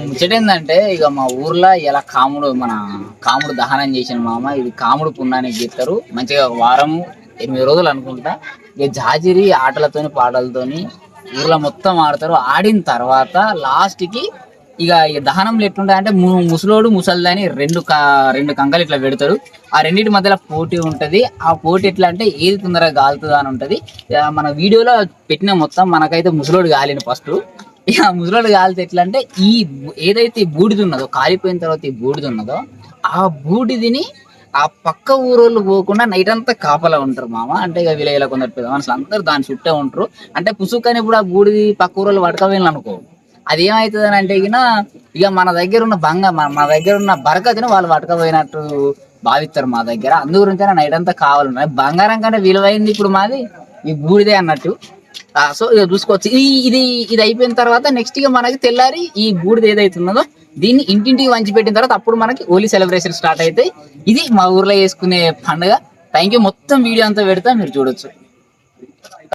ముచ్చట ఏంటంటే ఇక మా ఊర్లో ఇలా కాముడు దహనం చేసిన మామ. ఇది కాముడు పుణ్యానికి చేస్తారు మంచిగా వారం 8 రోజులు అనుకుంటా. ఇక జాజిరి ఆటలతోని పాటలతోని ఊర్లో మొత్తం ఆడతారు. ఆడిన తర్వాత లాస్ట్ కి ఇక దహనంలో ఎట్లుంటాయి అంటే ముసలోడు ముసలిదని రెండు కంకలు ఇట్లా పెడతారు. ఆ రెండింటి మధ్యలో పోటీ ఉంటది. ఆ పోటీ ఎట్లా అంటే ఏది తొందరగా కాలుతుందా అని ఉంటది. మన వీడియోలో పెట్టిన మొత్తం మనకైతే ముసలోడు కాలిన ఫస్ట్. ఇక ముసలోడు కాలితే ఎట్లా అంటే ఏదైతే ఈ బూడిది ఉన్నదో కాలిపోయిన తర్వాత ఈ బూడిది ఉన్నదో ఆ బూడిదిని ఆ పక్క ఊరోళ్ళు పోకుండా నైట్ అంతా కాపలా ఉంటారు మామ. అంటే ఇక వీళ్ళ కొందరు పెద్ద మనుషులు అందరూ దాని చుట్టే ఉంటారు. అంటే పుసుకని ఇప్పుడు ఆ బూడిది పక్క ఊరోళ్ళు పట్టుకోవాలి అనుకో, అది ఏమవుతుంది అని అంటే ఇక మన దగ్గర ఉన్న మన దగ్గర ఉన్న బరకతిని వాళ్ళు పట్టుకపోయినట్టు భావిస్తారు మా దగ్గర. అందు గురించి నైట్ అంతా కావాలి. బంగారం కంటే విలువైంది ఇప్పుడు మాది ఈ బూడిదే అన్నట్టు. సో ఇక చూసుకోవచ్చు. ఇది ఇది అయిపోయిన తర్వాత నెక్స్ట్ ఇక మనకి తెల్లారి ఈ బూడిద ఏదైతే ఉన్నదో దీన్ని ఇంటింటికి వంచి పెట్టిన తర్వాత అప్పుడు మనకి హోలీ సెలబ్రేషన్ స్టార్ట్ అవుతాయి. ఇది మా ఊర్లో చేసుకునే పండుగ. Thank you. మొత్తం వీడియో అంతా పెడతా, మీరు చూడొచ్చు.